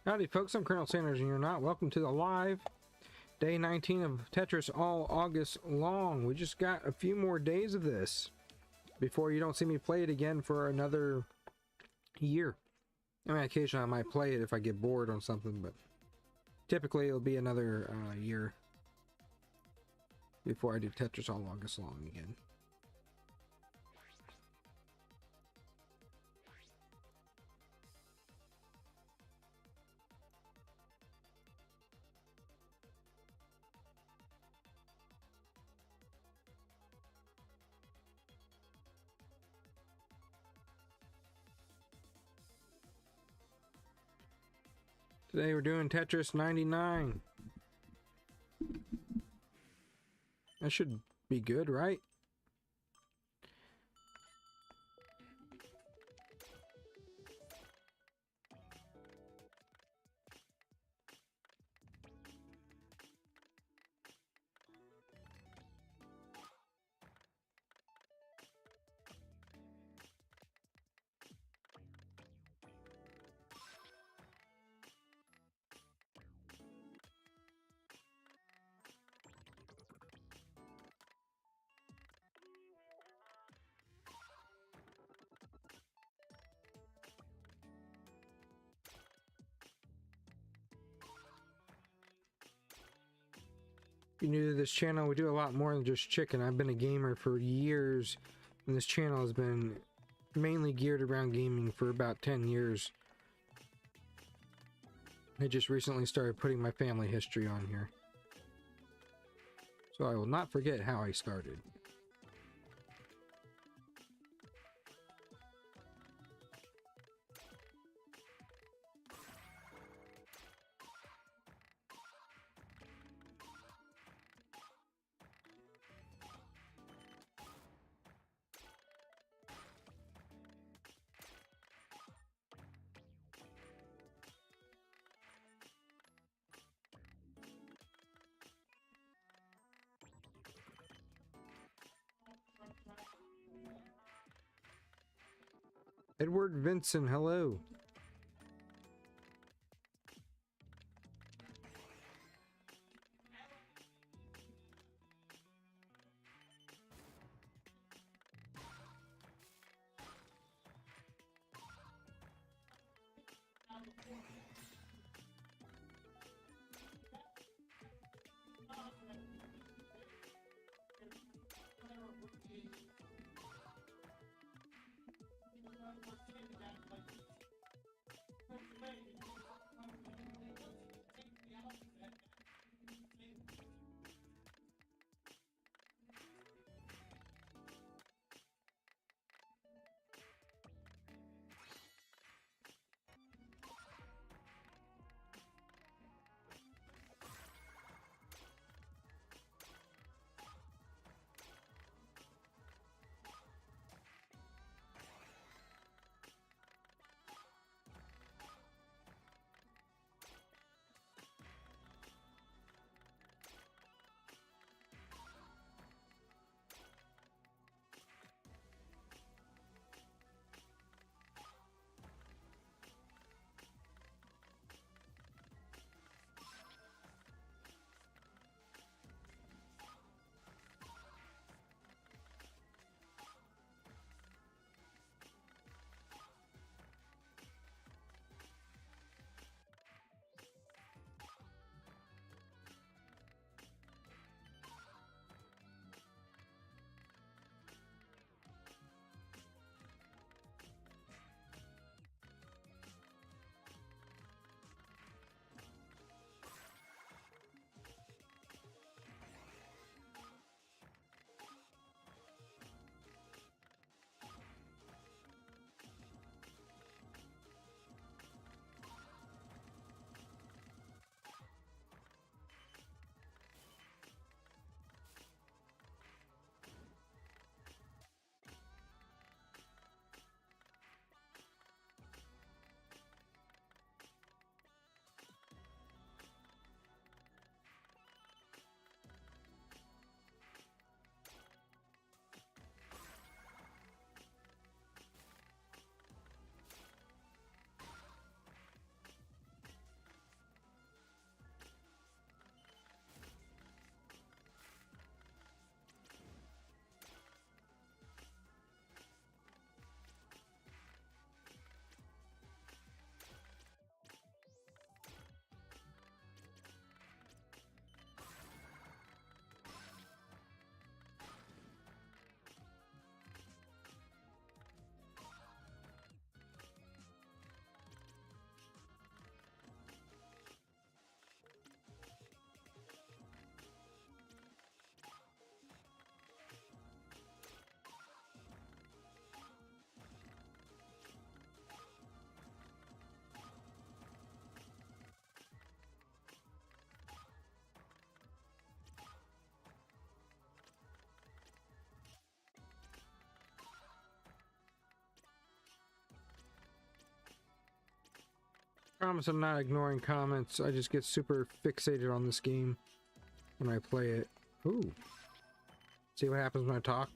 Howdy folks, I'm Colonel Sanders and you're not. Welcome to the live day 19 of Tetris all August long. We just got a few more days of this before you don't see me play it again for another year. I mean, occasionally I might play it if I get bored on something, but typically it'll be another year before I do Tetris all August long again. Today we're doing Tetris 99. That should be good, right? If you're new to this channel, we do a lot more than just chicken. I've been a gamer for years, and this channel has been mainly geared around gaming for about 10 years. I just recently started putting my family history on here, so I will not forget how I started. Edward Vincent, hello. Promise I'm not ignoring comments. I just get super fixated on this game when I play it. Ooh. See what happens when I talk?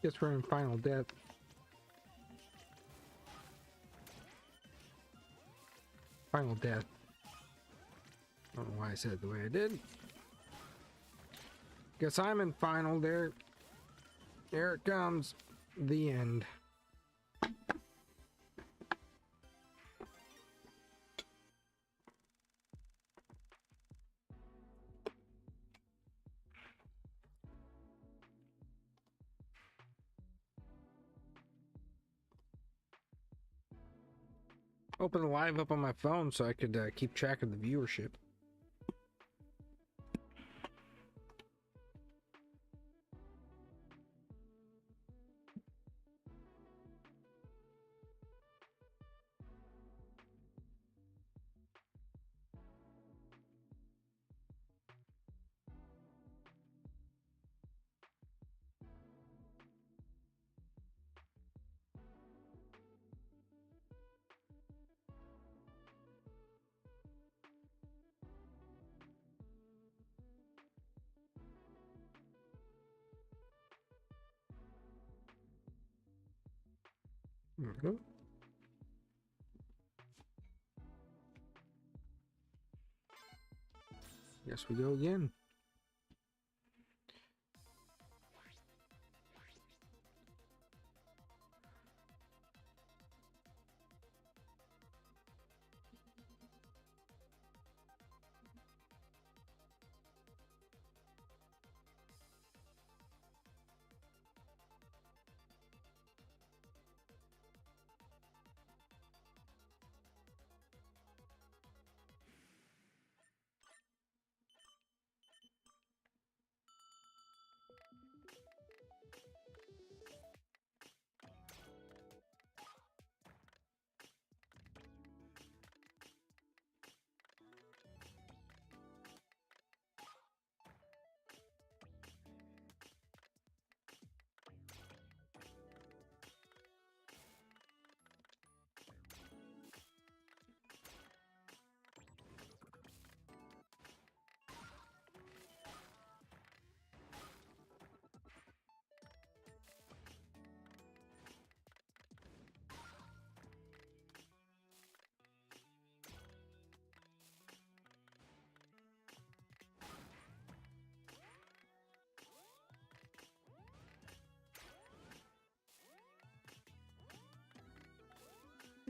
Guess we're in final death. Final death. I don't know why I said it the way I did. Guess I'm in final there. There it comes. The end. Open the live up on my phone so I could keep track of the viewership. There we go. Yes, we go again.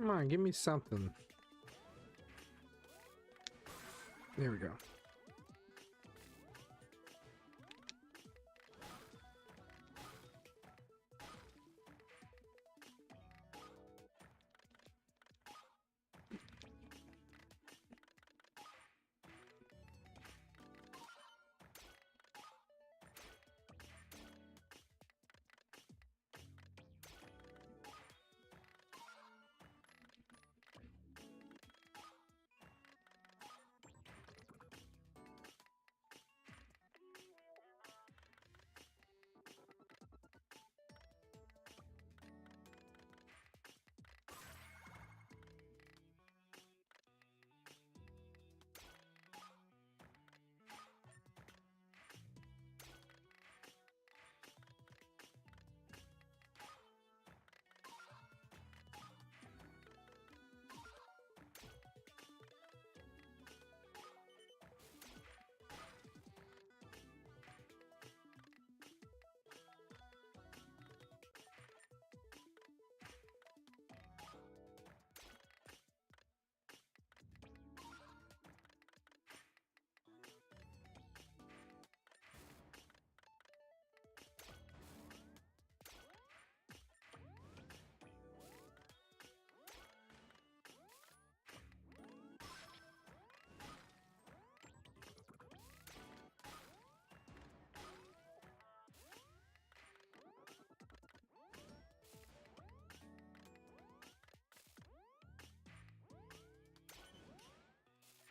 Come on, give me something. There we go.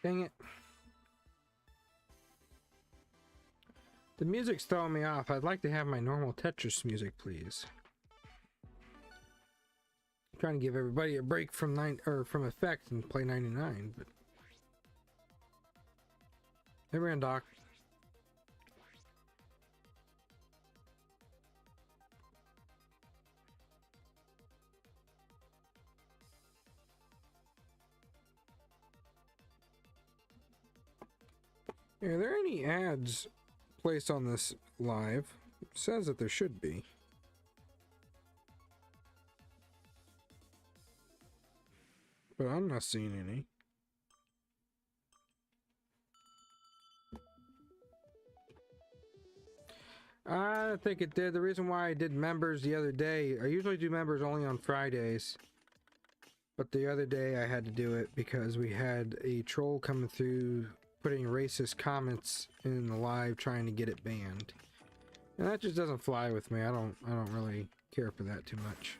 Dang it. The music's throwing me off. I'd like to have my normal Tetris music, please. I'm trying to give everybody a break from from effect and play 99, but hey, Randock. Are there any ads placed on this live? It says that there should be. But I'm not seeing any. I think it did. The reason why I did members the other day, I usually do members only on Fridays. But the other day I had to do it because we had a troll coming through putting racist comments in the live trying to get it banned. And that just doesn't fly with me. I don't really care for that too much.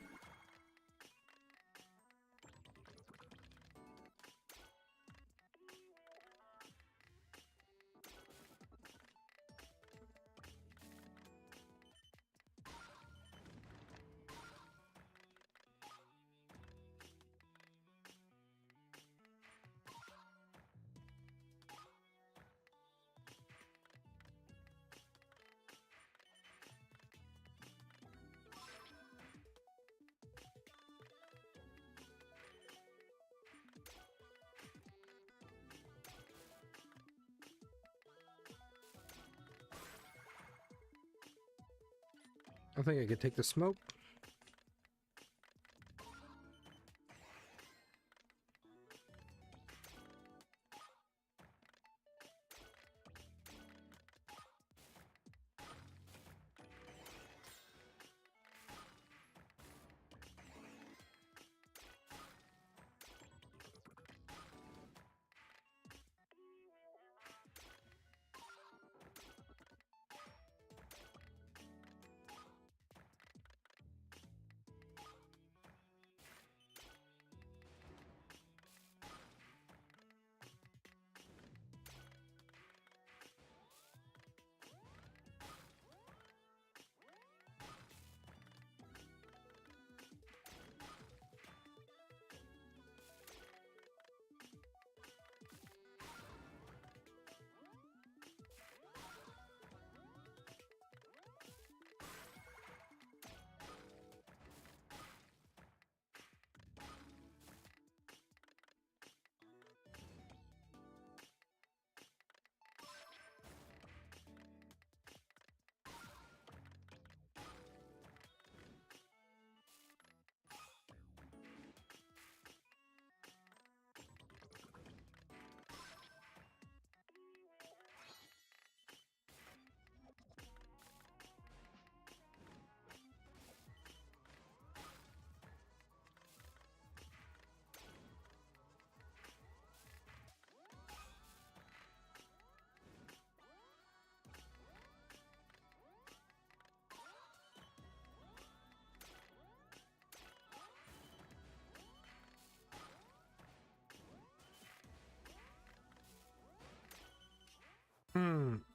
I think I could take the smoke.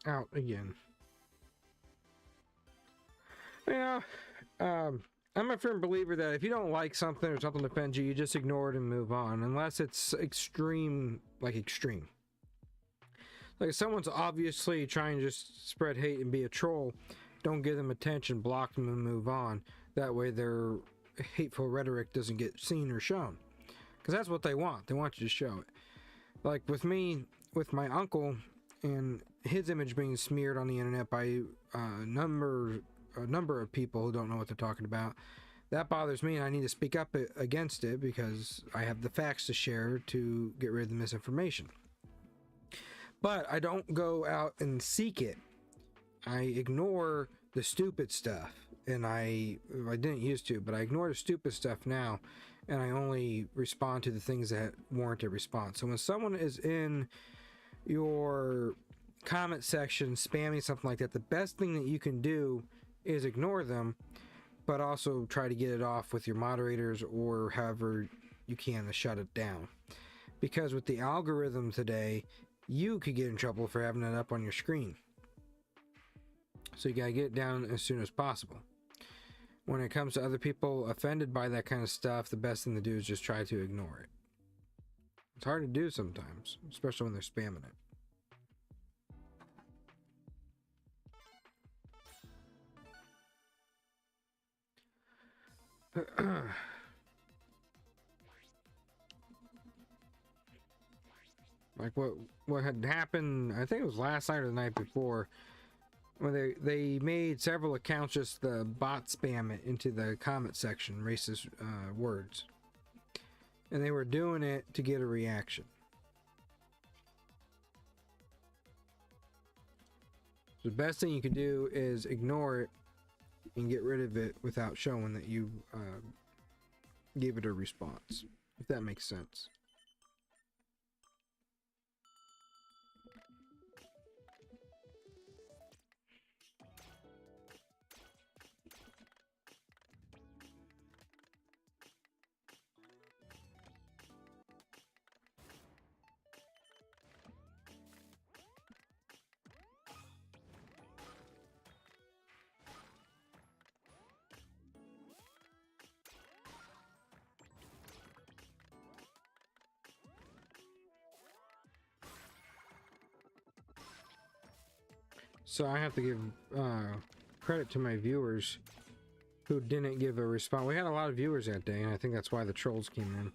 Out again. Yeah, I'm a firm believer that if you don't like something or something offends you, you just ignore it and move on, unless it's extreme, like extreme. Like if someone's obviously trying to just spread hate and be a troll, don't give them attention, block them and move on. That way their hateful rhetoric doesn't get seen or shown. Because that's what they want. They want you to show it. Like with me, with my uncle, and his image being smeared on the internet by a number of people who don't know what they're talking about. That bothers me, and I need to speak up against it because I have the facts to share to get rid of the misinformation. But I don't go out and seek it. I ignore the stupid stuff, and I didn't used to, but I ignore the stupid stuff now, and I only respond to the things that warrant a response. So when someone is in your comment section spamming something like that, the best thing that you can do is ignore them, but also try to get it off with your moderators or however you can to shut it down. Because with the algorithm today, you could get in trouble for having it up on your screen. So you gotta get it down as soon as possible. When it comes to other people offended by that kind of stuff, the best thing to do is just try to ignore it. It's hard to do sometimes, especially when they're spamming it. Like what had happened, I think it was last night or the night before, when they made several accounts just the bot spam it into the comment section, racist words, and they were doing it to get a reaction. The best thing you can do is ignore it and get rid of it without showing that you gave it a response, if that makes sense. So I have to give credit to my viewers who didn't give a response. We had a lot of viewers that day, and I think that's why the trolls came in.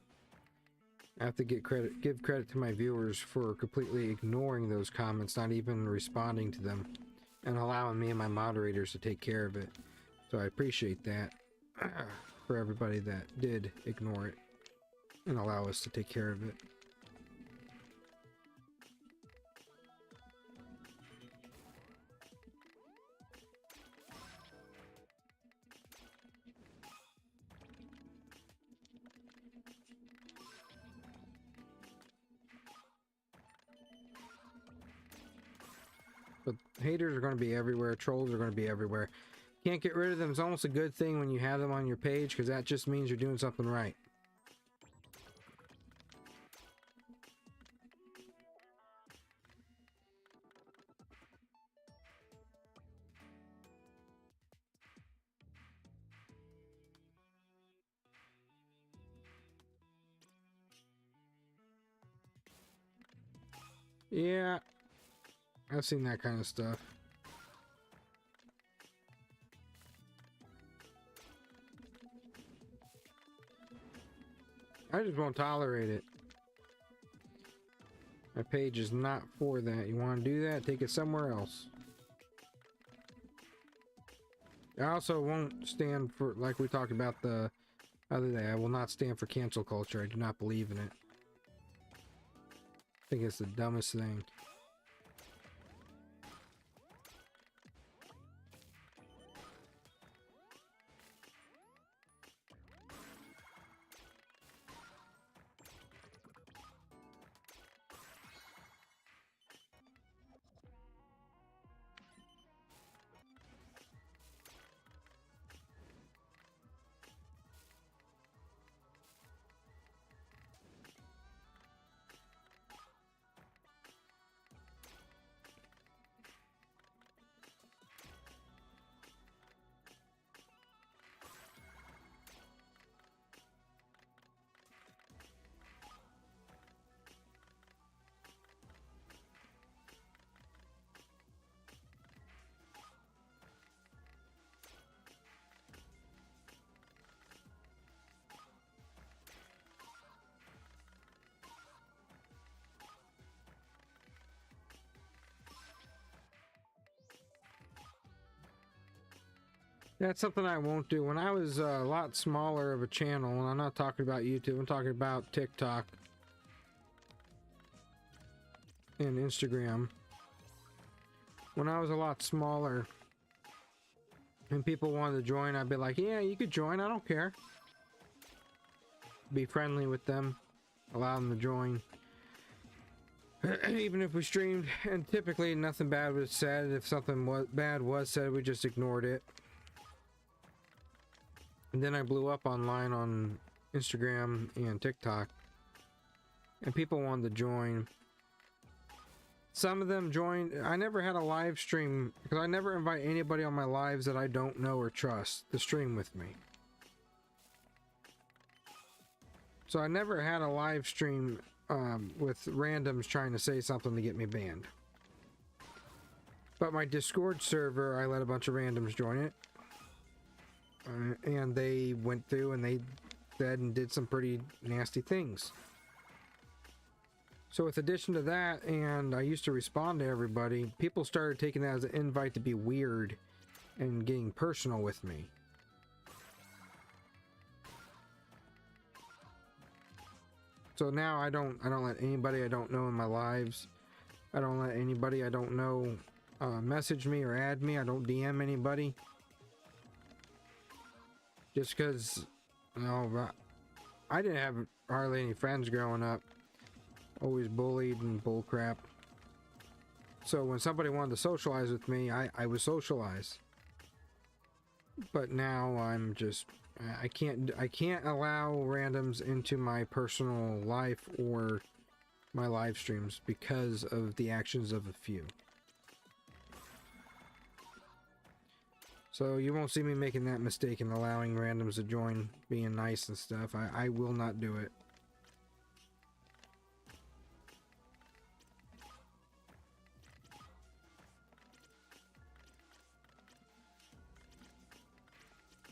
I have to give credit to my viewers for completely ignoring those comments, not even responding to them, and allowing me and my moderators to take care of it. So I appreciate that for everybody that did ignore it and allow us to take care of it. But haters are going to be everywhere. Trolls are going to be everywhere. Can't get rid of them. It's almost a good thing when you have them on your page, because that just means you're doing something right. Yeah, I've seen that kind of stuff. I just won't tolerate it. My page is not for that. You want to do that? Take it somewhere else. I also won't stand for, like we talked about the other day, I will not stand for cancel culture. I do not believe in it. I think it's the dumbest thing. That's something I won't do. When I was a lot smaller of a channel, and I'm not talking about YouTube, I'm talking about TikTok and Instagram. When I was a lot smaller and people wanted to join, I'd be like, yeah, you could join, I don't care. Be friendly with them, allow them to join. Even if we streamed, and typically nothing bad was said. If something bad was said, we just ignored it. And then I blew up online on Instagram and TikTok. and people wanted to join. Some of them joined. I never had a live stream because I never invite anybody on my lives that I don't know or trust to stream with me. So I never had a live stream with randoms trying to say something to get me banned. But my Discord server, I let a bunch of randoms join it. And they went through and they said and did some pretty nasty things. So with addition to that, and I used to respond to everybody, people started taking that as an invite to be weird and getting personal with me. So now I don't let anybody I don't know in my lives. I don't let anybody I don't know message me or add me. I don't DM anybody. Just because, you know, I didn't have hardly any friends growing up. Always bullied and bullcrap. So when somebody wanted to socialize with me, I would socialize. But now I'm just, I can't allow randoms into my personal life or my live streams because of the actions of a few. So you won't see me making that mistake and allowing randoms to join, being nice and stuff. I will not do it.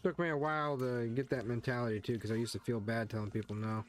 Took me a while to get that mentality too, because I used to feel bad telling people no.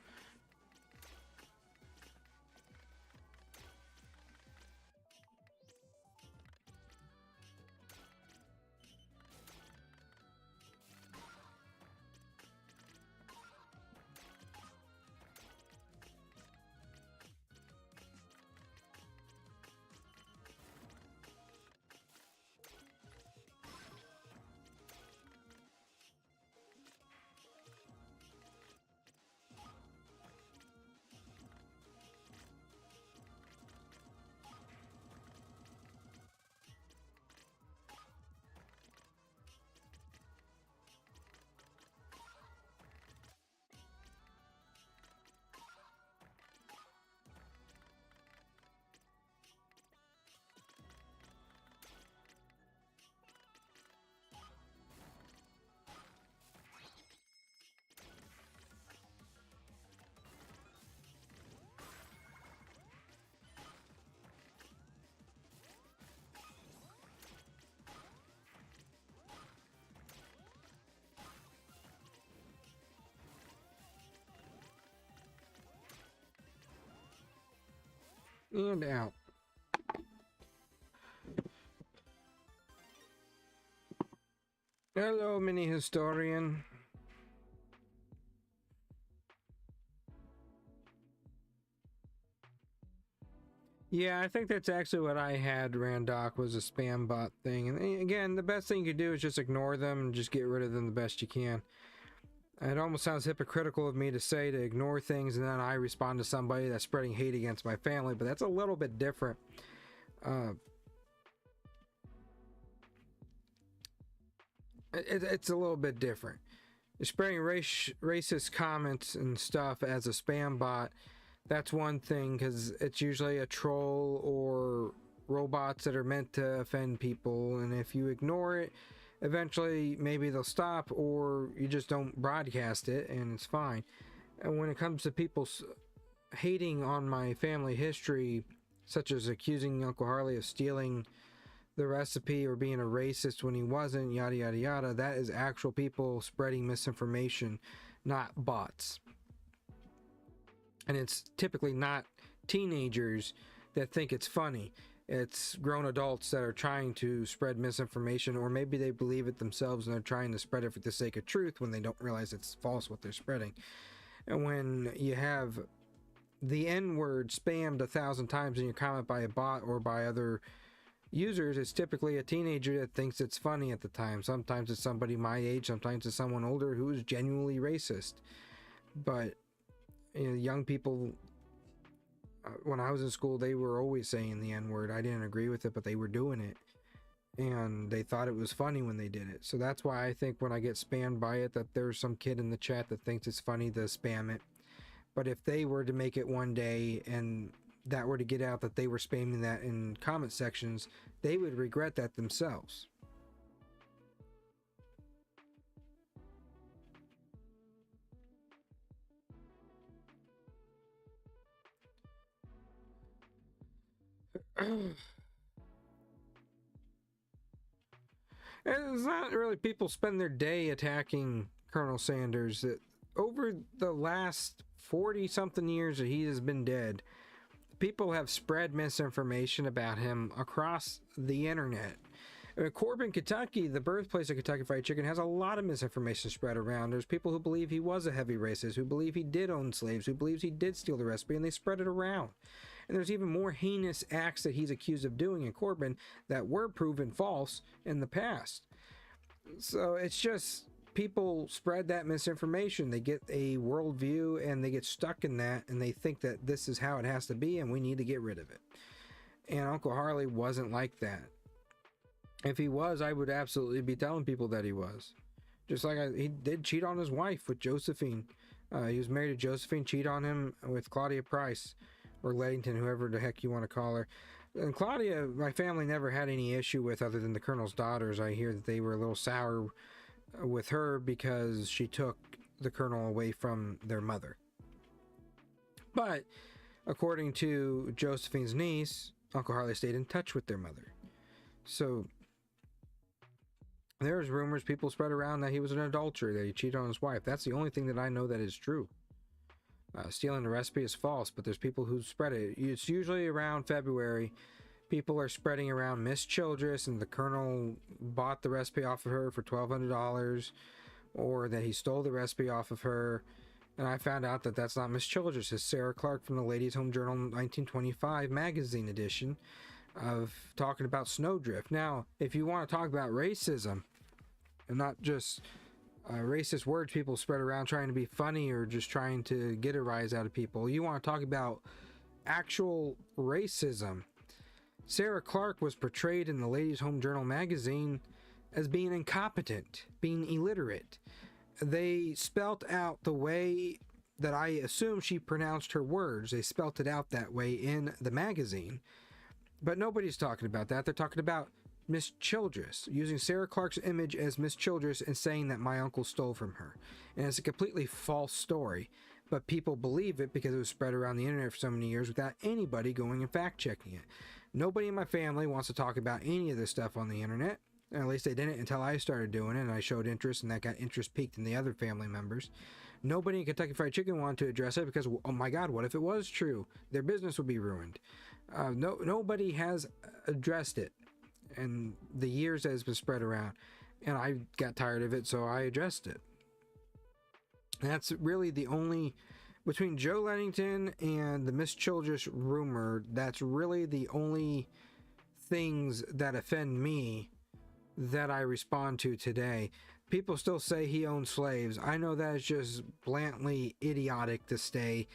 And out. Hello, mini historian. Yeah, I think that's actually what I had, Randoc, was a spam bot thing. And again, the best thing you could do is just ignore them and just get rid of them the best you can. It almost sounds hypocritical of me to say to ignore things and then I respond to somebody that's spreading hate against my family, but that's a little bit different. It's a little bit different. You're spreading racist comments and stuff as a spam bot. That's one thing, because it's usually a troll or robots that are meant to offend people, and if you ignore it, eventually maybe they'll stop, or you just don't broadcast it and it's fine. And when it comes to people hating on my family history, such as accusing Uncle Harley of stealing the recipe or being a racist when he wasn't, yada yada yada, that is actual people spreading misinformation, not bots. And it's typically not teenagers that think it's funny. It's grown adults that are trying to spread misinformation, or maybe they believe it themselves and they're trying to spread it for the sake of truth when they don't realize it's false what they're spreading. And when you have the N-word spammed 1,000 times in your comment by a bot or by other users, it's typically a teenager that thinks it's funny at the time. Sometimes it's somebody my age, sometimes it's someone older who is genuinely racist. But you know, young people, when I was in school, they were always saying the N-word. I didn't agree with it, but they were doing it. And they thought it was funny when they did it. So that's why I think when I get spammed by it, that there's some kid in the chat that thinks it's funny to spam it. But if they were to make it one day and that were to get out that they were spamming that in comment sections, they would regret that themselves. And it's not really people spend their day attacking Colonel Sanders. That over the last 40 something years that he has been dead, people have spread misinformation about him across the internet. Corbin, Kentucky, the birthplace of Kentucky Fried Chicken, has a lot of misinformation spread around. There's people who believe he was a heavy racist, who believe he did own slaves, who believes he did steal the recipe, and they spread it around. And there's even more heinous acts that he's accused of doing in Corbin that were proven false in the past. So it's just people spread that misinformation. They get a worldview and they get stuck in that, and they think that this is how it has to be and we need to get rid of it. And Uncle Harley wasn't like that. If he was, I would absolutely be telling people that he was. Just like he did cheat on his wife with Josephine. He was married to Josephine, cheat on him with Claudia Price, or Leddington, whoever the heck you want to call her. And Claudia, my family never had any issue with other than the Colonel's daughters. I hear that they were a little sour with her because she took the Colonel away from their mother. But according to Josephine's niece, Uncle Harley stayed in touch with their mother. So there's rumors people spread around that he was an adulterer, that he cheated on his wife. That's the only thing that I know that is true. Stealing the recipe is false, but there's people who spread it. It's usually around February. People are spreading around Miss Childress, and the Colonel bought the recipe off of her for $1,200, or that he stole the recipe off of her. And I found out that that's not Miss Childress. It's Sarah Clark from the Ladies' Home Journal 1925 magazine edition of talking about snowdrift. Now, if you want to talk about racism, and not just racist words people spread around trying to be funny or just trying to get a rise out of people, you want to talk about actual racism. Sarah Clark was portrayed in the Ladies' Home Journal magazine as being incompetent, being illiterate. They spelt out the way that I assume she pronounced her words. They spelt it out that way in the magazine. But nobody's talking about that. They're talking about Miss Childress, using Sarah Clark's image as Miss Childress and saying that my uncle stole from her. And it's a completely false story, but people believe it because it was spread around the internet for so many years without anybody going and fact-checking it. Nobody in my family wants to talk about any of this stuff on the internet. At least they didn't until I started doing it and I showed interest, and that got interest peaked in the other family members. Nobody in Kentucky Fried Chicken wanted to address it because, oh my God, what if it was true? Their business would be ruined. Nobody has addressed it and the years that it's been spread around, and I got tired of it, so I addressed it. That's really the only, between Joe Leddington and the Miss Childress rumor, that's really the only things that offend me that I respond to today. People still say he owned slaves. I know that is just blatantly idiotic to say,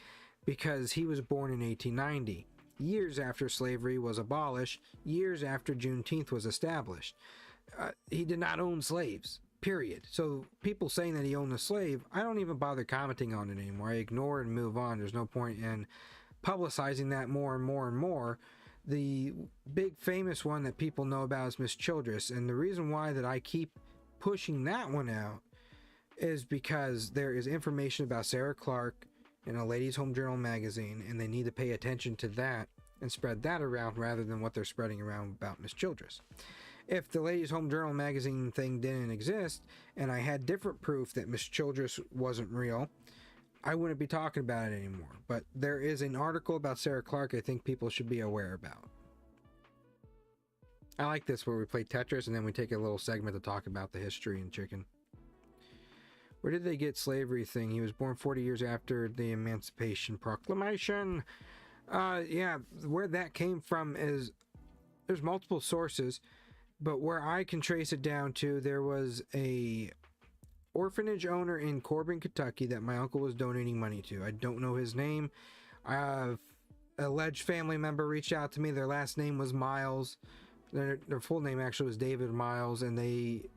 because he was born in 1890. Years after slavery was abolished, years after Juneteenth was established. He did not own slaves, period. So people saying that he owned a slave, I don't even bother commenting on it anymore. I ignore it and move on. There's no point in publicizing that more and more and more. The big famous one that people know about is Miss Childress, and the reason why that I keep pushing that one out is because there is information about Sarah Clark in a Ladies' Home Journal magazine, and they need to pay attention to that and spread that around rather than what they're spreading around about Miss Childress. If the Ladies' Home Journal magazine thing didn't exist, and I had different proof that Miss Childress wasn't real, I wouldn't be talking about it anymore. But there is an article about Sarah Clark I think people should be aware about. I like this where we play Tetris and then we take a little segment to talk about the history and chicken. Where did they get slavery thing? He was born 40 years after the Emancipation Proclamation. Yeah, where that came from is, there's multiple sources, but where I can trace it down to, there was a orphanage owner in Corbin, Kentucky that my uncle was donating money to. I don't know his name. An alleged family member reached out to me. Their last name was Miles. Their full name actually was David Miles, and they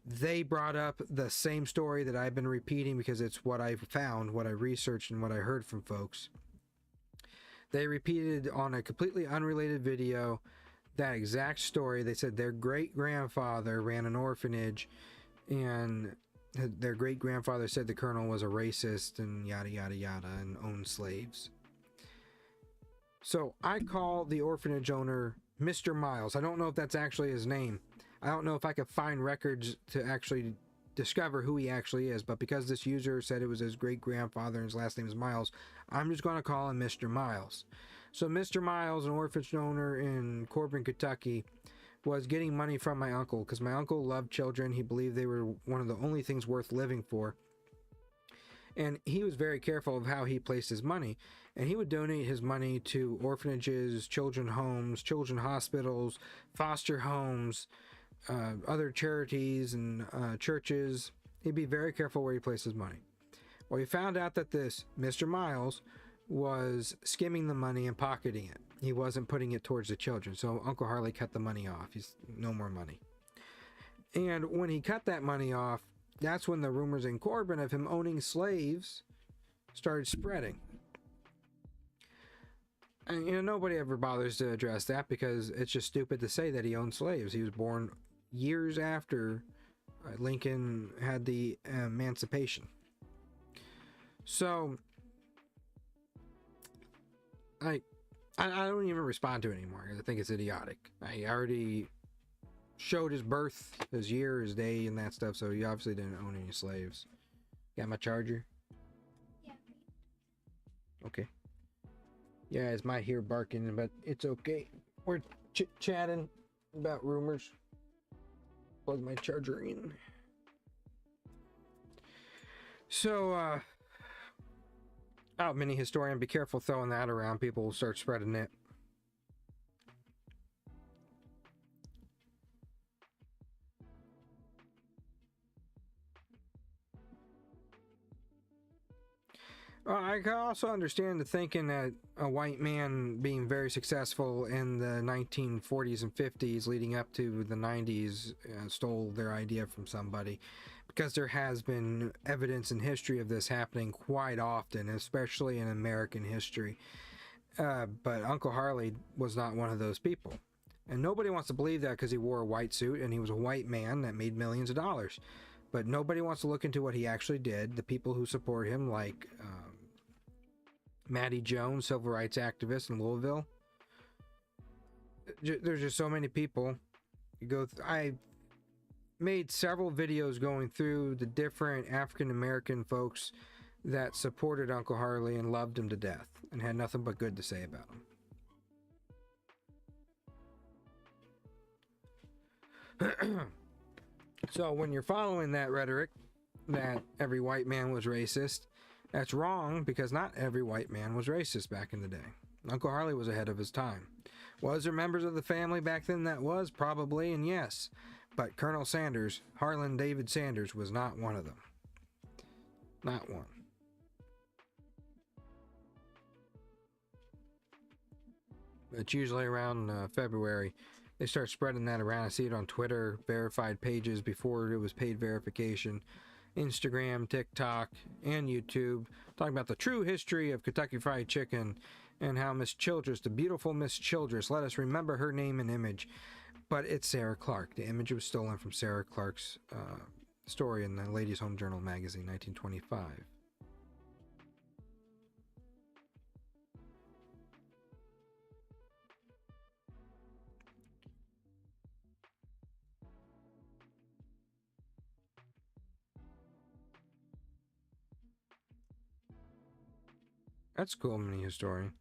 they brought up the same story that I've been repeating because it's what I found, what I researched, and what I heard from folks. They repeated on a completely unrelated video that exact story. They said their great-grandfather ran an orphanage, and their great-grandfather said the colonel was a racist and yada yada yada and owned slaves. So I call the orphanage owner Mr. Miles. I don't know if that's actually his name. I don't know if I could find records to actually discover who he actually is, but because this user said it was his great-grandfather and his last name is Miles, I'm just going to call him Mr. Miles. So Mr. Miles, an orphanage owner in Corbin, Kentucky, was getting money from my uncle because my uncle loved children. He believed they were one of the only things worth living for. And he was very careful of how he placed his money. And he would donate his money to orphanages, children's homes, children's hospitals, foster homes, other charities and churches. He'd be very careful where he placed his money. Well, he found out that this Mr. Miles was skimming the money and pocketing it. He wasn't putting it towards the children. So Uncle Harley cut the money off. He's no more money. And when he cut that money off, that's when the rumors in Corbin of him owning slaves started spreading. And, nobody ever bothers to address that because it's just stupid to say that he owned slaves. He was born years after Lincoln had the emancipation. So I don't even respond to it anymore. I think it's idiotic. I already showed his birth, his year, his day, and that stuff, so he obviously didn't own any slaves. Got my charger? Yeah. Okay. Yeah, it's my here barking, but it's okay. We're chit-chatting about rumors. Plug my charger in. So, mini historian, be careful throwing that around. People will start spreading it. I can also understand the thinking that a white man being very successful in the 1940s and 50s leading up to the 90s stole their idea from somebody, because there has been evidence in history of this happening quite often, especially in American history. But Uncle Harley was not one of those people. And nobody wants to believe that because he wore a white suit and he was a white man that made millions of dollars. But nobody wants to look into what he actually did. The people who support him, like Maddie Jones, civil rights activist in Louisville. There's just so many people. I made several videos going through the different African American folks that supported Uncle Harley and loved him to death and had nothing but good to say about him. So when you're following that rhetoric that every white man was racist, that's wrong, because not every white man was racist back in the day. Uncle Harley was ahead of his time. Was there members of the family back then that was? Probably, and yes. But Colonel Sanders, Harlan David Sanders, was not one of them. Not one. It's usually around February. They start spreading that around. I see it on Twitter, verified pages before it was paid verification. Instagram, TikTok, and YouTube, talking about the true history of Kentucky Fried Chicken and how Miss Childress, the beautiful Miss Childress, let us remember her name and image. But it's Sarah Clark. The image was stolen from Sarah Clark's story in the Ladies' Home Journal magazine, 1925. That's cool, mini historian.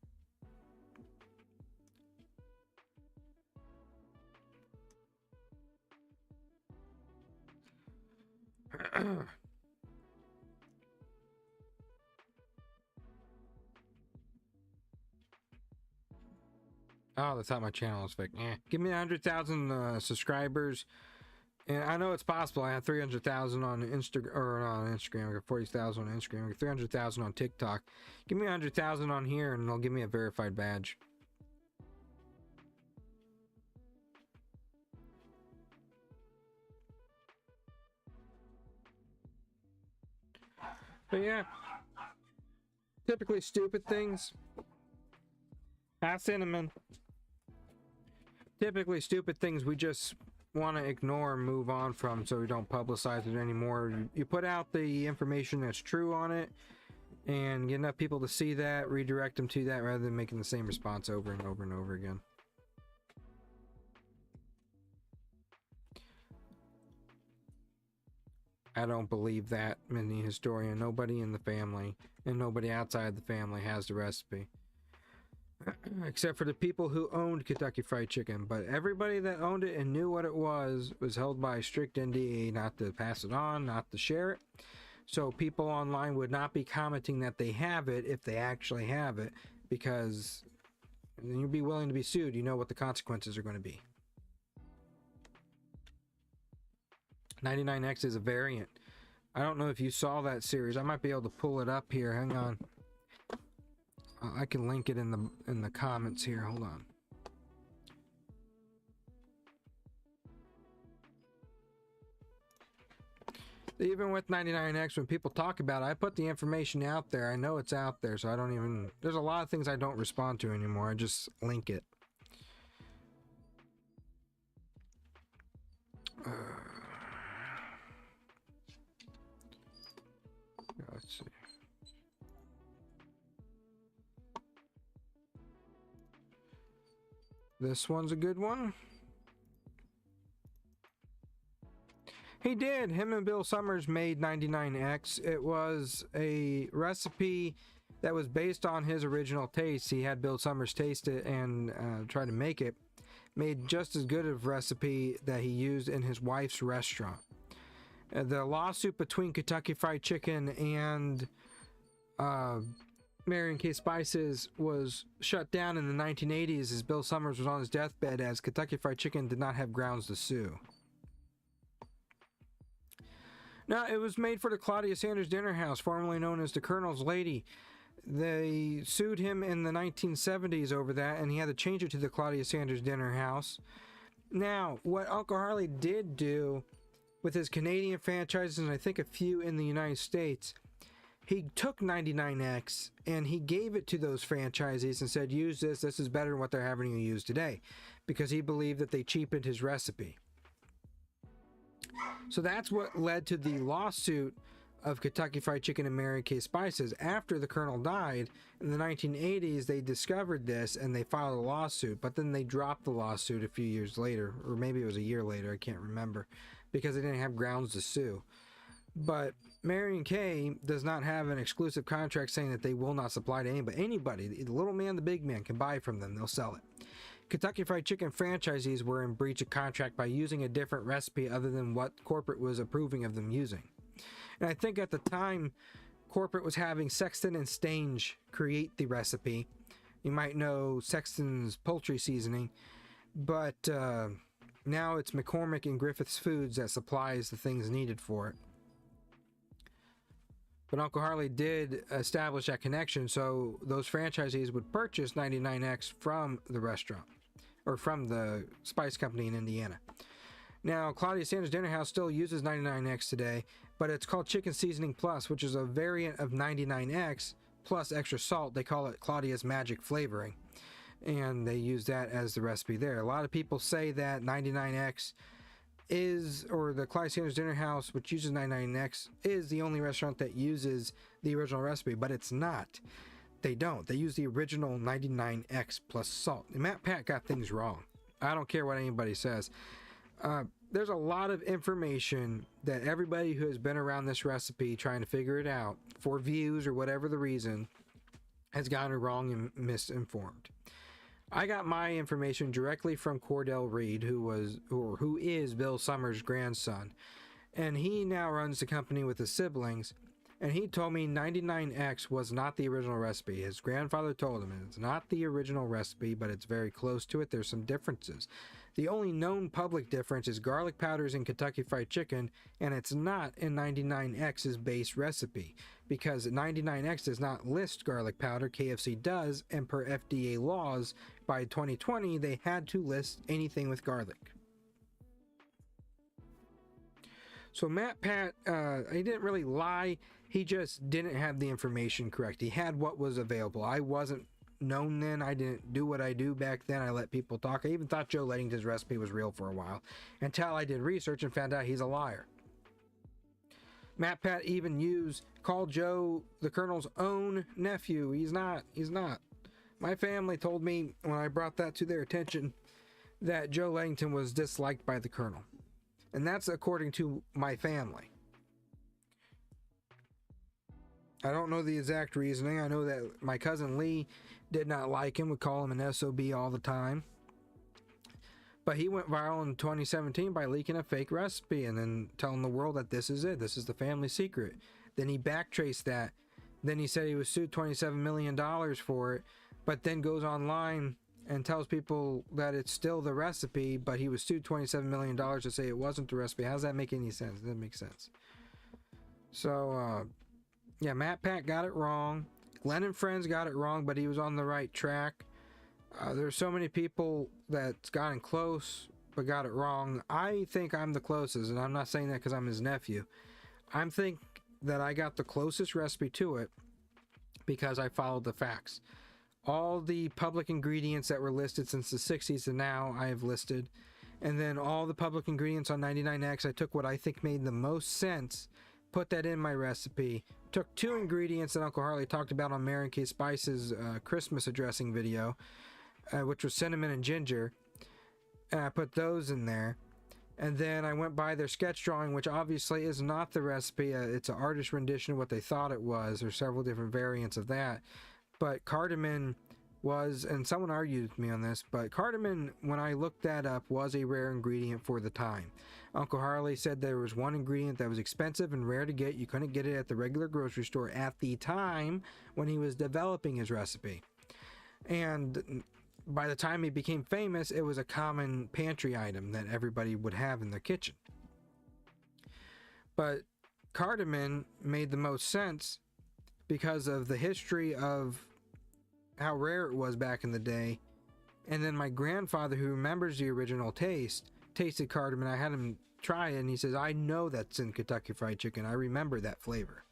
Oh, they thought my channel was fake. Give me 100,000 subscribers. And I know it's possible. I have 300,000 on Instagram, or not on Instagram. I got 40,000 on Instagram. I got 300,000 on TikTok. Give me 100,000 on here, and they'll give me a verified badge. But yeah, typically stupid things. Cinnamon. Typically stupid things we just want to ignore and move on from, so we don't publicize it anymore. You put out the information that's true on it and get enough people to see that, redirect them to that, rather than making the same response over and over and over again. I don't believe that mini historian. Nobody in the family and nobody outside the family has the recipe. Except for the people who owned Kentucky Fried Chicken. But everybody that owned it and knew what it was held by strict NDA not to pass it on, not to share it. So people online would not be commenting that they have it if they actually have it, because you'd be willing to be sued. You know what the consequences are going to be. 99X is a variant. I don't know if you saw that series. I might be able to pull it up here. Hang on. I can link it in the comments here. Hold on. Even with 99X, when people talk about it, I put the information out there. I know it's out there, so I don't even... There's a lot of things I don't respond to anymore. I just link it. Let's see. This one's a good one. He did. Him and Bill Summers made 99X. It was a recipe that was based on his original taste. He had Bill Summers taste it and try to make it. Made just as good of a recipe that he used in his wife's restaurant. The lawsuit between Kentucky Fried Chicken and Marion K. Spices was shut down in the 1980s as Bill Summers was on his deathbed, as Kentucky Fried Chicken did not have grounds to sue. Now, it was made for the Claudia Sanders Dinner House, formerly known as the Colonel's Lady. They sued him in the 1970s over that, and he had to change it to the Claudia Sanders Dinner House. Now, what Uncle Harley did do with his Canadian franchises, and I think a few in the United States, he took 99X and he gave it to those franchisees and said, use this, this is better than what they're having you use today, because he believed that they cheapened his recipe. So that's what led to the lawsuit of Kentucky Fried Chicken and Marion K. Spices. After the Colonel died in the 1980s, they discovered this and they filed a lawsuit, but then they dropped the lawsuit a few years later, or maybe it was a year later, I can't remember, because they didn't have grounds to sue. But Marion K. does not have an exclusive contract saying that they will not supply to anybody. Anybody, the little man, the big man, can buy from them. They'll sell it. Kentucky Fried Chicken franchisees were in breach of contract by using a different recipe other than what corporate was approving of them using. And I think at the time, corporate was having Sexton and Stange create the recipe. You might know Sexton's poultry seasoning, but now it's McCormick and Griffith's Foods that supplies the things needed for it. But Uncle Harley did establish that connection, so those franchisees would purchase 99X from the restaurant, or from the spice company in Indiana. Now, Claudia Sanders Dinner House still uses 99X today, but it's called Chicken Seasoning Plus, which is a variant of 99X plus extra salt. They call it Claudia's Magic Flavoring, and they use that as the recipe there. A lot of people say that 99X is, or the Claudia Sanders Dinner House, which uses 99X, is the only restaurant that uses the original recipe, but it's not. They don't. They use the original 99X plus salt. And Matt Pat got things wrong. I don't care what anybody says. There's a lot of information that everybody who has been around this recipe trying to figure it out for views or whatever the reason has gotten it wrong and misinformed. I got my information directly from Cordell Reed, who is Bill Summers' grandson, and he now runs the company with his siblings. And he told me 99X was not the original recipe. His grandfather told him it's not the original recipe, but it's very close to it. There's some differences. The only known public difference is garlic powders in Kentucky Fried Chicken, and it's not in 99X's base recipe, because 99X does not list garlic powder. KFC does, and per FDA laws, by 2020, they had to list anything with garlic. So Matt Pat, he didn't really lie. He just didn't have the information correct. He had what was available. I wasn't known then. I didn't do what I do back then. I let people talk. I even thought Joe Ledington's recipe was real for a while until I did research and found out he's a liar. Matt Pat even called Joe the Colonel's own nephew. He's not. My family told me when I brought that to their attention that Joe Ledington was disliked by the Colonel. And that's according to my family. I don't know the exact reasoning. I know that my cousin Lee did not like him, would call him an SOB all the time. But he went viral in 2017 by leaking a fake recipe and then telling the world that this is it. This is the family secret. Then he backtraced that. Then he said he was sued $27 million for it, but then goes online and tells people that it's still the recipe, but he was sued $27 million to say it wasn't the recipe. How does that make any sense? It doesn't make sense. So, yeah, Matt Pat got it wrong. Glenn and Friends got it wrong, but he was on the right track. There's so many people that's gotten close but got it wrong. I think I'm the closest, and I'm not saying that because I'm his nephew. I think that I got the closest recipe to it because I followed the facts. All the public ingredients that were listed since the 60s to now I have listed, and then all the public ingredients on 99X, I took what I think made the most sense, put that in my recipe, took two ingredients that Uncle Harley talked about on Mary Kay Spice's Christmas dressing video, which was cinnamon and ginger, and I put those in there. And then I went by their sketch drawing, which obviously is not the recipe. It's an artist rendition of what they thought it was. There's several different variants of that. But cardamom was, and someone argued with me on this, but cardamom, when I looked that up, was a rare ingredient for the time. Uncle Harley said there was one ingredient that was expensive and rare to get. You couldn't get it at the regular grocery store at the time when he was developing his recipe. And by the time he became famous, it was a common pantry item that everybody would have in their kitchen. But cardamom made the most sense because of the history of how rare it was back in the day. And then my grandfather, who remembers the original taste, tasted cardamom. I had him try it, and he says, I know that's in Kentucky Fried Chicken. I remember that flavor.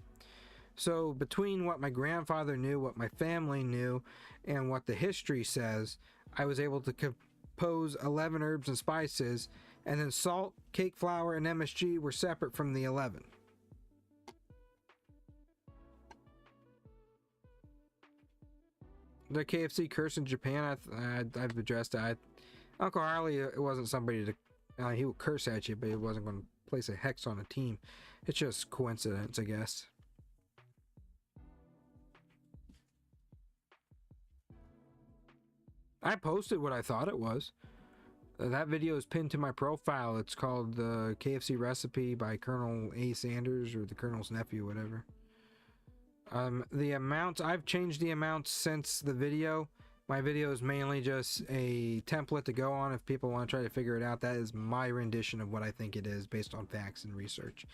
So between what my grandfather knew, what my family knew, and what the history says, I was able to compose 11 herbs and spices, and then salt, cake flour, and MSG were separate from the 11. The KFC curse in Japan, I've addressed that. Uncle Harley, it wasn't somebody to, he would curse at you, but he wasn't going to place a hex on a team. It's just coincidence, I guess. I posted what I thought it was. That video is pinned to my profile. It's called the KFC Recipe by Colonel A. Sanders, or the Colonel's nephew, whatever. The amounts, I've changed the amounts since the video. My video is mainly just a template to go on if people want to try to figure it out. That is my rendition of what I think it is based on facts and research.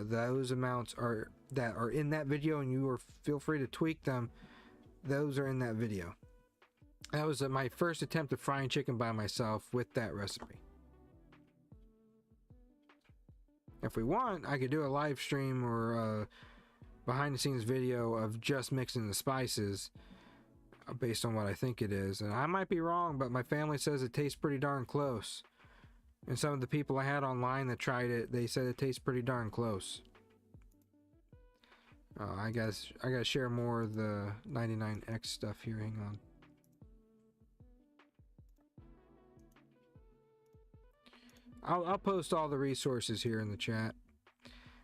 Those amounts that are in that video, and feel free to tweak them. Those are in that video. That was my first attempt at frying chicken by myself with that recipe. If we want, I could do a live stream or a behind the scenes video of just mixing the spices based on what I think it is. And I might be wrong, but my family says it tastes pretty darn close. And some of the people I had online that tried it, they said it tastes pretty darn close. I gotta share more of the 99X stuff here. Hang on. I'll post all the resources here in the chat.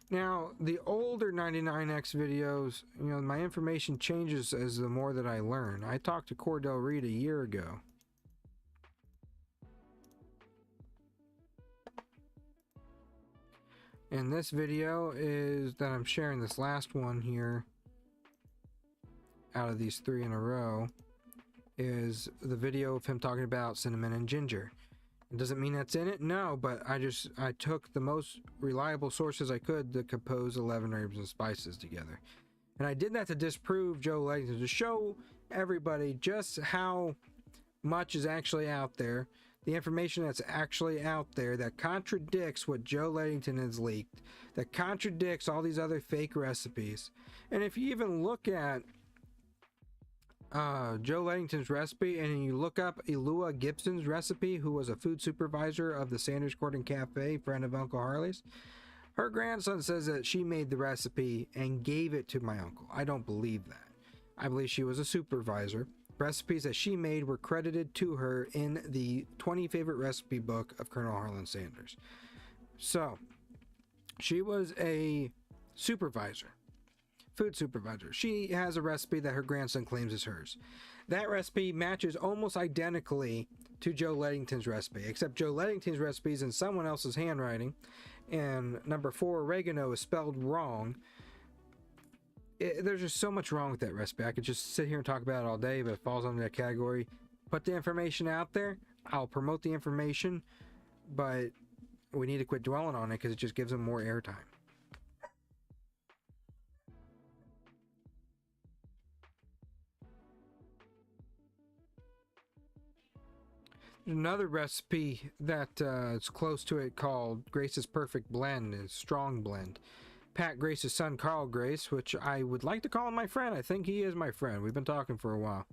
Now, the older 99X videos, my information changes as the more that I learn. I talked to Cordell Reed a year ago. And this video is that I'm sharing, this last one here out of these 3 in a row, is the video of him talking about cinnamon and ginger. It doesn't mean that's in it, no, but I took the most reliable sources I could to compose 11 herbs and spices together. And I did that to disprove Joe Ledington, to show everybody just how much is actually out there. the information that's actually out there that contradicts what Joe Ledington has leaked, that contradicts all these other fake recipes. And if you even look at Joe Ledington's recipe and you look up Elua Gibson's recipe, who was a food supervisor of the Sanders Court and Cafe, friend of Uncle Harley's, her grandson says that she made the recipe and gave it to my uncle. I don't believe that. I believe she was a supervisor. Recipes that she made were credited to her in the 20 favorite recipe book of Colonel Harlan Sanders. So, she was a supervisor, food supervisor. She has a recipe that her grandson claims is hers. That recipe matches almost identically to Joe Ledington's recipe, except Joe Ledington's recipe is in someone else's handwriting, and number 4 oregano is spelled wrong. There's just so much wrong with that recipe. I could just sit here and talk about it all day, but it falls under that category. Put the information out there. I'll promote the information, but we need to quit dwelling on it because it just gives them more airtime. Another recipe that is close to it called Grace's Perfect Blend is Strong Blend. Pat Grace's son, Carl Grace, which I would like to call him my friend. I think he is my friend. We've been talking for a while.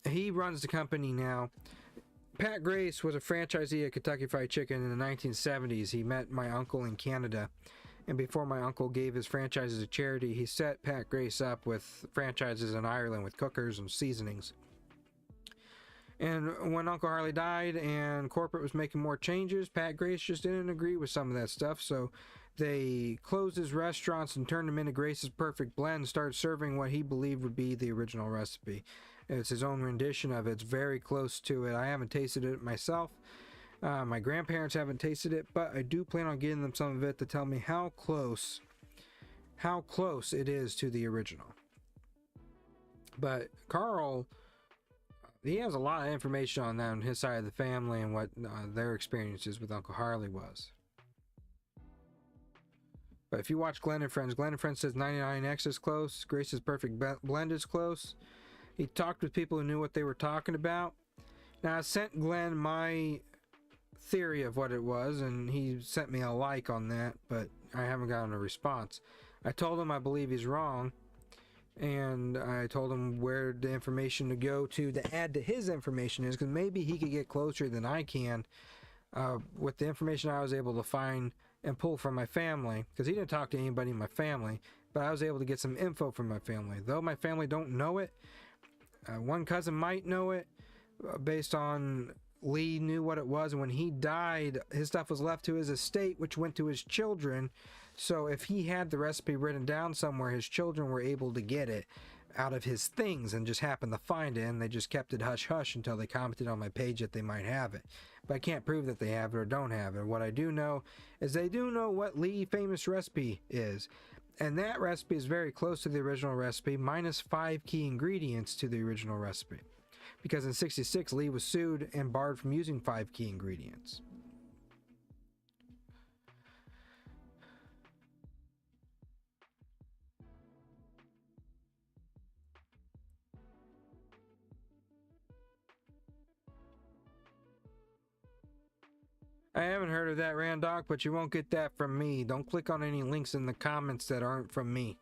He runs the company now. Pat Grace was a franchisee at Kentucky Fried Chicken in the 1970s. He met my uncle in Canada, and before my uncle gave his franchises to charity, he set Pat Grace up with franchises in Ireland with cookers and seasonings. And when Uncle Harley died and corporate was making more changes, Pat Grace just didn't agree with some of that stuff, so they closed his restaurants and turned him into Grace's Perfect Blend and started serving what he believed would be the original recipe. It's his own rendition of it. It's very close to it. I haven't tasted it myself. My grandparents haven't tasted it, but I do plan on getting them some of it to tell me how close it is to the original. But Carl, he has a lot of information on that on his side of the family and what their experiences with Uncle Harley was. But if you watch Glenn and Friends says 99X is close. Grace's Perfect Blend is close. He talked with people who knew what they were talking about. Now, I sent Glenn my theory of what it was, and he sent me a like on that, but I haven't gotten a response. I told him I believe he's wrong, and I told him where the information to go to add to his information is, because maybe he could get closer than I can with the information I was able to find and pull from my family, because he didn't talk to anybody in my family, but I was able to get some info from my family. Though my family don't know it, one cousin might know it, based on Lee knew what it was, and when he died, his stuff was left to his estate, which went to his children. So if he had the recipe written down somewhere, his children were able to get it out of his things and just happened to find it, and they just kept it hush-hush until they commented on my page that they might have it. But I can't prove that they have it or don't have it. What I do know is they do know what Lee famous recipe is, and that recipe is very close to the original recipe, minus 5 key ingredients to the original recipe. Because in '66, Lee was sued and barred from using 5 key ingredients. I haven't heard of that, Randoc, but you won't get that from me. Don't click on any links in the comments that aren't from me.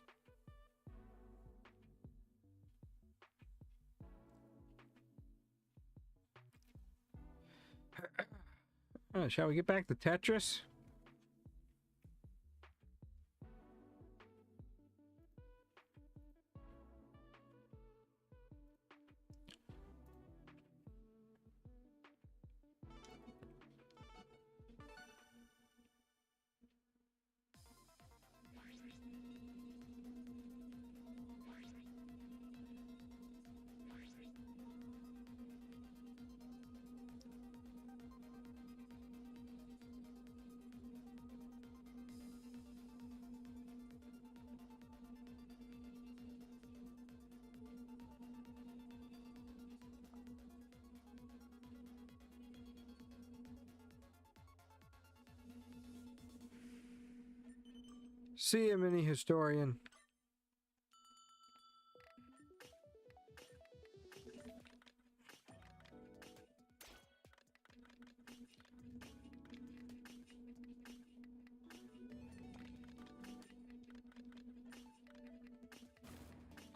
Shall we get back to Tetris? See you, mini historian.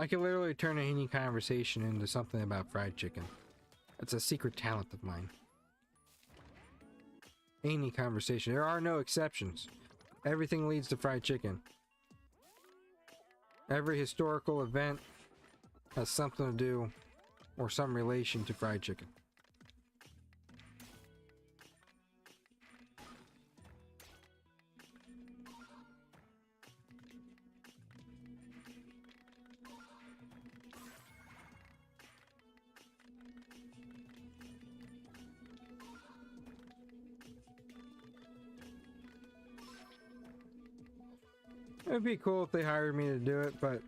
I can literally turn any conversation into something about fried chicken. That's a secret talent of mine. Any conversation. There are no exceptions. Everything leads to fried chicken. Every historical event has something to do or some relation to fried chicken. It'd be cool if they hired me to do it, but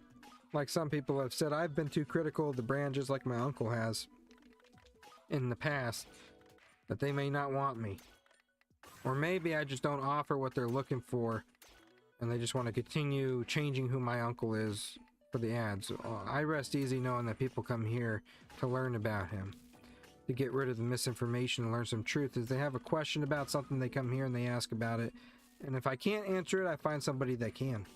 like some people have said, I've been too critical of the brand, just like my uncle has in the past, that they may not want me. Or maybe I just don't offer what they're looking for, and they just want to continue changing who my uncle is for the ads. I rest easy knowing that people come here to learn about him, to get rid of the misinformation and learn some truth. If they have a question about something, they come here and they ask about it. And if I can't answer it, I find somebody that can.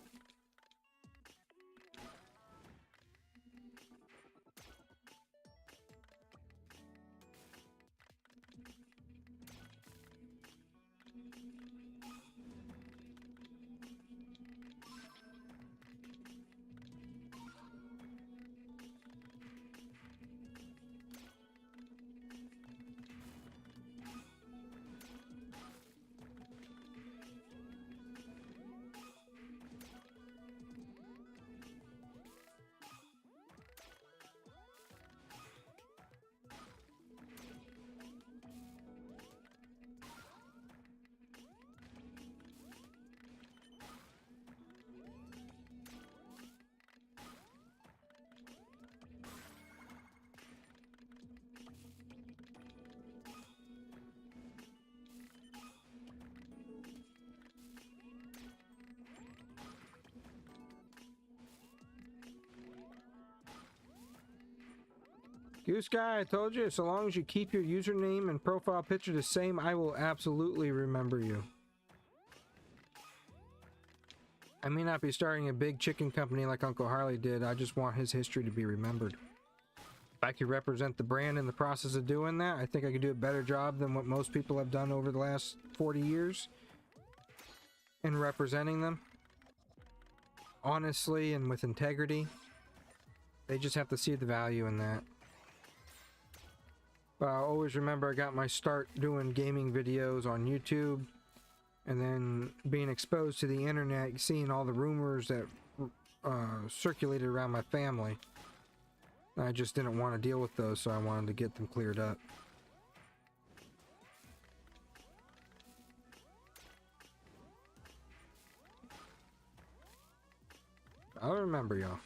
Goose Guy, I told you, so long as you keep your username and profile picture the same, I will absolutely remember you. I may not be starting a big chicken company like Uncle Harley did, I just want his history to be remembered. If I could represent the brand in the process of doing that, I think I could do a better job than what most people have done over the last 40 years in representing them. Honestly and with integrity. They just have to see the value in that. But I always remember I got my start doing gaming videos on YouTube, and then being exposed to the internet, seeing all the rumors that circulated around my family. I just didn't want to deal with those, so I wanted to get them cleared up. I'll remember y'all.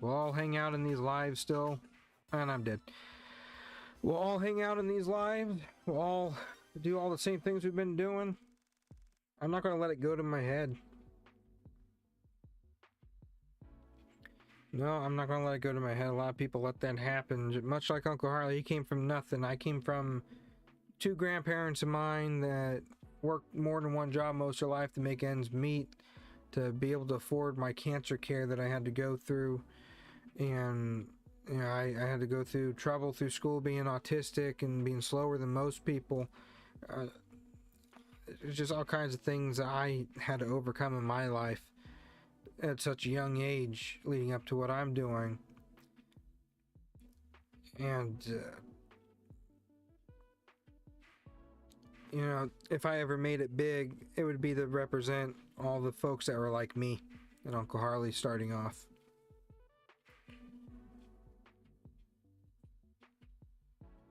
We'll all hang out in these lives still. And I'm dead. We'll all hang out in these lives. We'll all do all the same things we've been doing. I'm not going to let it go to my head. No, I'm not going to let it go to my head. A lot of people let that happen. Much like Uncle Harley, he came from nothing. I came from two grandparents of mine that worked more than one job most of their life to make ends meet, to be able to afford my cancer care that I had to go through. And you know, I had to go through trouble through school, being autistic and being slower than most people. It's just all kinds of things that I had to overcome in my life at such a young age, leading up to what I'm doing. And, you know, if I ever made it big, it would be to represent all the folks that were like me and Uncle Harley starting off.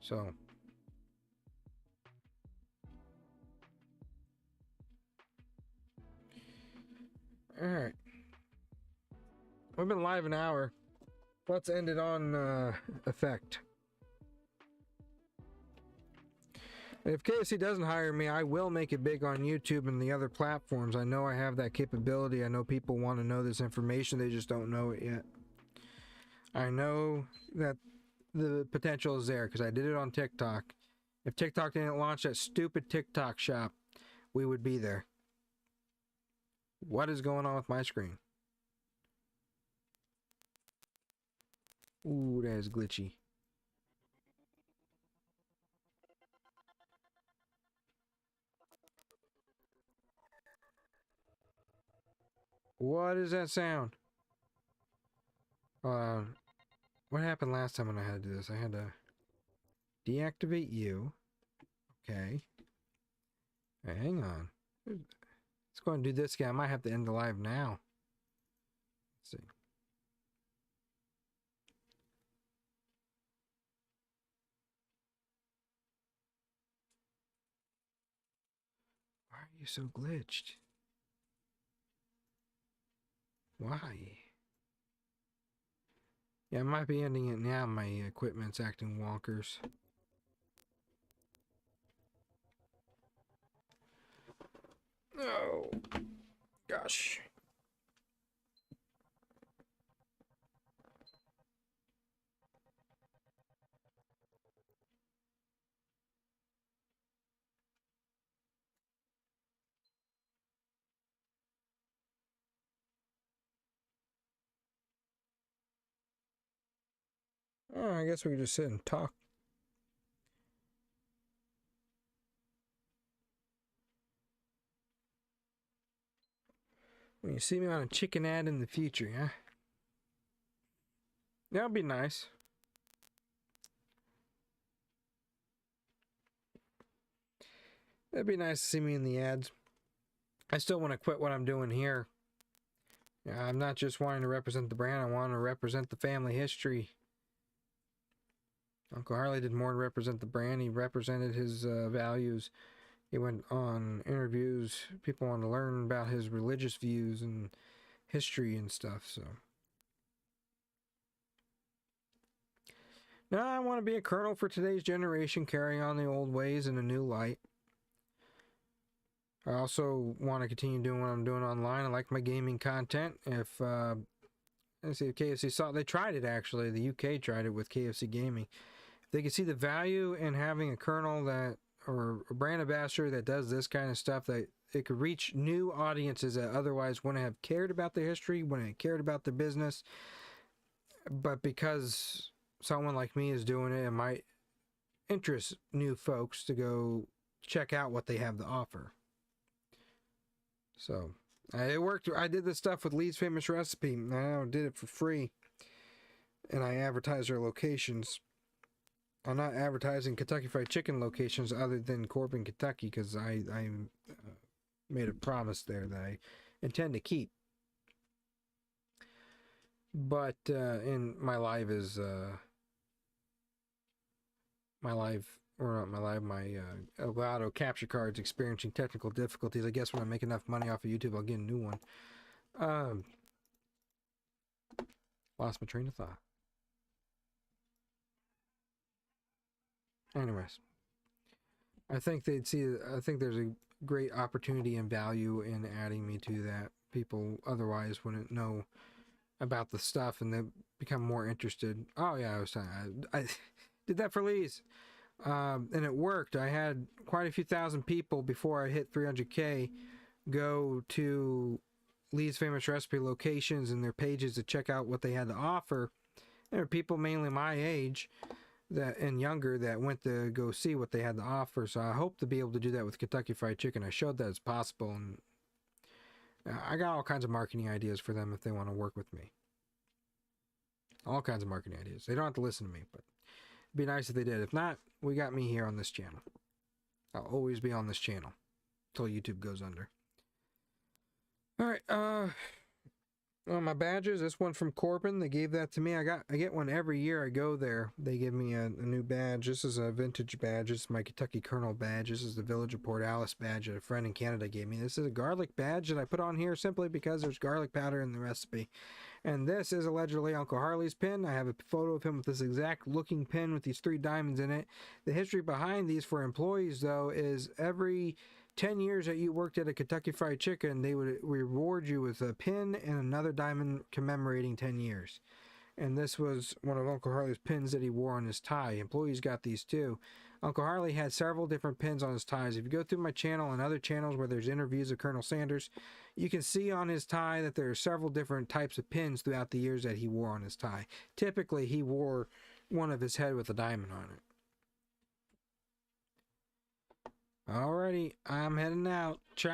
So, alright. We've been live an hour. Let's end it on effect. If KFC doesn't hire me, I will make it big on YouTube and the other platforms. I know I have that capability. I know people want to know this information. They just don't know it yet. I know that the potential is there because I did it on TikTok. If TikTok didn't launch that stupid TikTok shop, we would be there. What is going on with my screen? Ooh, that is glitchy. What is that sound? What happened last time when I had to do this? I had to deactivate you. Okay. Right, hang on. Let's go and do this again. I might have to end the live now. Let's see. Why are you so glitched? Why? Yeah, I might be ending it now. My equipment's acting wonkers. Oh, gosh. Oh, I guess we could just sit and talk. When you see me on a chicken ad in the future, yeah? That'll be nice. It'd be nice to see me in the ads. I still want to quit what I'm doing here. Yeah, I'm not just wanting to represent the brand, I want to represent the family history. Uncle Harley did more to represent the brand. He represented his values. He went on interviews. People want to learn about his religious views and history and stuff, so. Now I want to be a colonel for today's generation, carrying on the old ways in a new light. I also want to continue doing what I'm doing online. I like my gaming content. If let's see, if KFC saw, they tried it actually. The UK tried it with KFC Gaming. If they could see the value in having a colonel that, or a brand ambassador that does this kind of stuff, that it could reach new audiences that otherwise wouldn't have cared about the history, wouldn't have cared about the business. But because someone like me is doing it, it might interest new folks to go check out what they have to offer. So it worked. I did this stuff with Lee's Famous Recipe. I did it for free, and I advertised their locations. I'm not advertising Kentucky Fried Chicken locations other than Corbin, Kentucky, because I made a promise there that I intend to keep. But in my live is my Elgato capture cards experiencing technical difficulties. I guess when I make enough money off of YouTube, I'll get a new one. Lost my train of thought. Anyways, I think they'd see. I think there's a great opportunity and value in adding me to that. People otherwise wouldn't know about the stuff, and they become more interested. Oh yeah, I did that for Lee's. And it worked. I had quite a few thousand people before I hit 300K go to Lee's Famous Recipe locations and their pages to check out what they had to offer. There were people mainly my age that and younger that went to go see what they had to offer. So I hope to be able to do that with Kentucky Fried Chicken. I showed that it's possible, and I got all kinds of marketing ideas for them if they want to work with me. All kinds of marketing ideas. They don't have to listen to me, but it'd be nice if they did. If not, we got me here on this channel. I'll always be on this channel until YouTube goes under. All right, my badges. This one from Corbin. They gave that to me. I get one every year I go there. They give me a new badge. This is a vintage badge. This is my Kentucky Colonel badge. This is the Village of Port Alice badge that a friend in Canada gave me. This is a garlic badge that I put on here simply because there's garlic powder in the recipe. And this is allegedly Uncle Harley's pin. I have a photo of him with this exact looking pin with these 3 diamonds in it. The history behind these for employees, though, is every 10 years that you worked at a Kentucky Fried Chicken, they would reward you with a pin and another diamond commemorating 10 years. And this was one of Uncle Harley's pins that he wore on his tie. Employees got these too. Uncle Harley had several different pins on his ties. If you go through my channel and other channels where there's interviews of Colonel Sanders, you can see on his tie that there are several different types of pins throughout the years that he wore on his tie. Typically, he wore one of his head with a diamond on it. Alrighty, I'm heading out. Ciao.